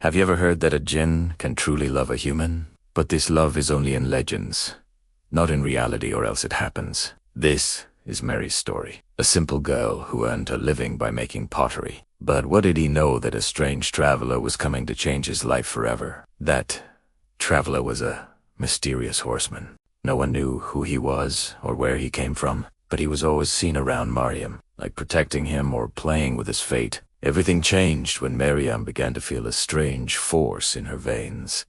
Have you ever heard that a jinn can truly love a human? But this love is only in legends, not in reality, or else it happens. This is Mary's story. A simple girl who earned a living by making pottery. But what did he know that a strange traveler was coming to change his life forever? That traveler was a mysterious horseman. No one knew who he was or where he came from, but he was always seen around Maryam, like protecting him or playing with his fate. Everything changed when Maryam began to feel a strange force in her veins,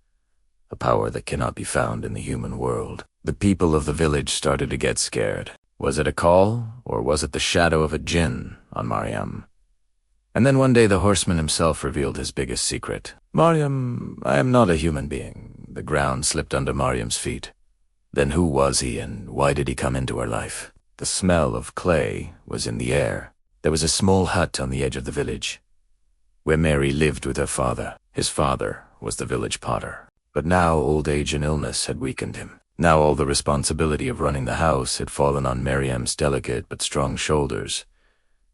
a power that cannot be found in the human world. The people of the village started to get scared. Was it a call, or was it the shadow of a jinn on Maryam? And then one day the horseman himself revealed his biggest secret. "Maryam, I am not a human being." The ground slipped under Maryam's feet. Then who was he, and why did he come into her life? The smell of clay was in the air. There was a small hut on the edge of the village, where Mary lived with her father. His father was the village potter. But now old age and illness had weakened him. Now all the responsibility of running the house had fallen on Maryam's delicate but strong shoulders.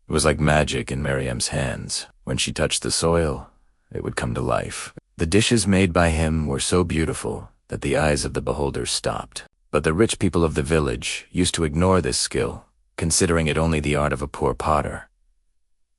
It was like magic in Maryam's hands. When she touched the soil, it would come to life. The dishes made by him were so beautiful that the eyes of the beholders stopped. But the rich people of the village used to ignore this skill, considering it only the art of a poor potter.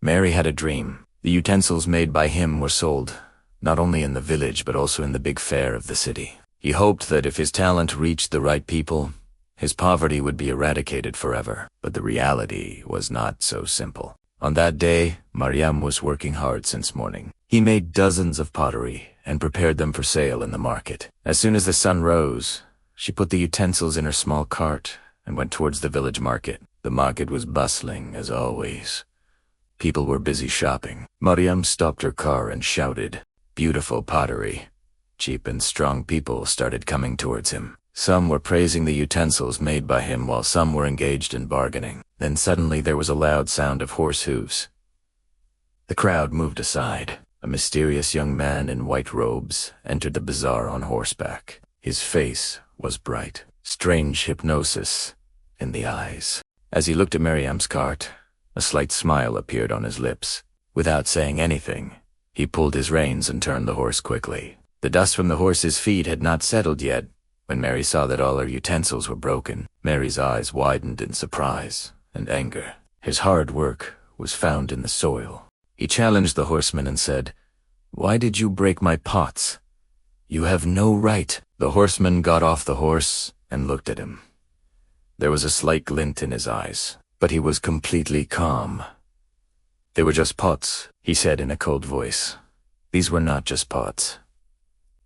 Mary had a dream. The utensils made by him were sold, not only in the village but also in the big fair of the city. He hoped that if his talent reached the right people, his poverty would be eradicated forever. But the reality was not so simple. On that day, Maryam was working hard since morning. He made dozens of pottery and prepared them for sale in the market. As soon as the sun rose, she put the utensils in her small cart and went towards the village market. The market was bustling, as always. People were busy shopping. Maryam stopped her car and shouted, "Beautiful pottery." Cheap and strong people started coming towards him. Some were praising the utensils made by him while some were engaged in bargaining. Then suddenly there was a loud sound of horse hooves. The crowd moved aside. A mysterious young man in white robes entered the bazaar on horseback. His face was bright, strange hypnosis in the eyes. As he looked at Maryam's cart, a slight smile appeared on his lips. Without saying anything, he pulled his reins and turned the horse quickly. The dust from the horse's feet had not settled yet when Mary saw that all her utensils were broken. Mary's eyes widened in surprise and anger. His hard work was found in the soil. He challenged the horseman and said, "Why did you break my pots? You have no right." The horseman got off the horse and looked at him. There was a slight glint in his eyes, but he was completely calm. "They were just pots," he said in a cold voice. "These were not just pots.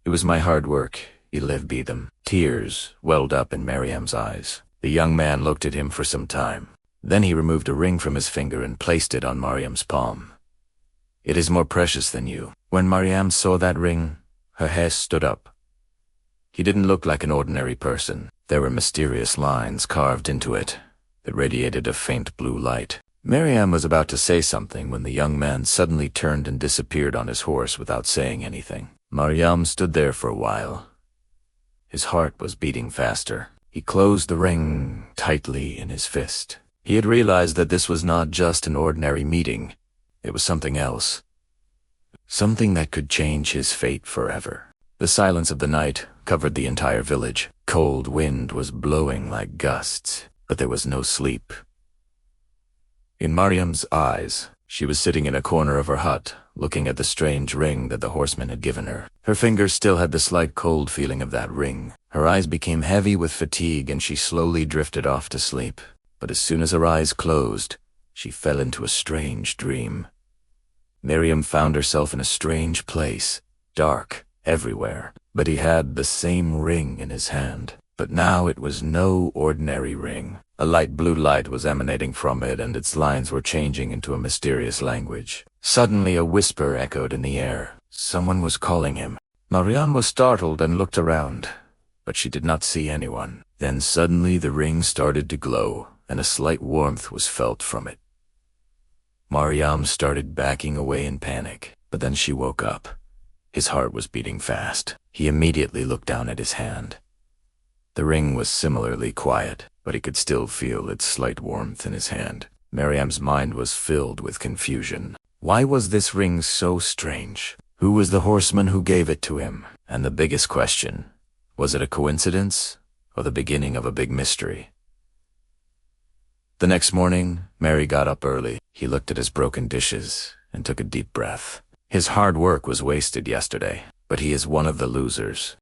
It was my hard work. He lived by them." Tears welled up in Maryam's eyes. The young man looked at him for some time. Then he removed a ring from his finger and placed it on Maryam's palm. "It is more precious than you." When Maryam saw that ring, her hair stood up. He didn't look like an ordinary person. There were mysterious lines carved into it that radiated a faint blue light. Maryam was about to say something when the young man suddenly turned and disappeared on his horse without saying anything. Maryam stood there for a while. His heart was beating faster. He closed the ring tightly in his fist. He had realized that this was not just an ordinary meeting. It was something else. Something that could change his fate forever. The silence of the night covered the entire village. Cold wind was blowing like gusts, but there was no sleep. In Maryam's eyes, she was sitting in a corner of her hut, looking at the strange ring that the horseman had given her. Her fingers still had the slight cold feeling of that ring. Her eyes became heavy with fatigue and she slowly drifted off to sleep. But as soon as her eyes closed, she fell into a strange dream. Maryam found herself in a strange place, dark everywhere, but he had the same ring in his hand. But now it was no ordinary ring. A light blue light was emanating from it, and its lines were changing into a mysterious language. Suddenly a whisper echoed in the air. Someone was calling him. Maryam was startled and looked around, but she did not see anyone. Then suddenly the ring started to glow, and a slight warmth was felt from it. Maryam started backing away in panic, but then she woke up. His heart was beating fast. He immediately looked down at his hand. The ring was similarly quiet, but he could still feel its slight warmth in his hand. Maryam's mind was filled with confusion. Why was this ring so strange? Who was the horseman who gave it to him? And the biggest question, was it a coincidence or the beginning of a big mystery? The next morning, Mary got up early. He looked at his broken dishes and took a deep breath. His hard work was wasted yesterday, but he is one of the losers.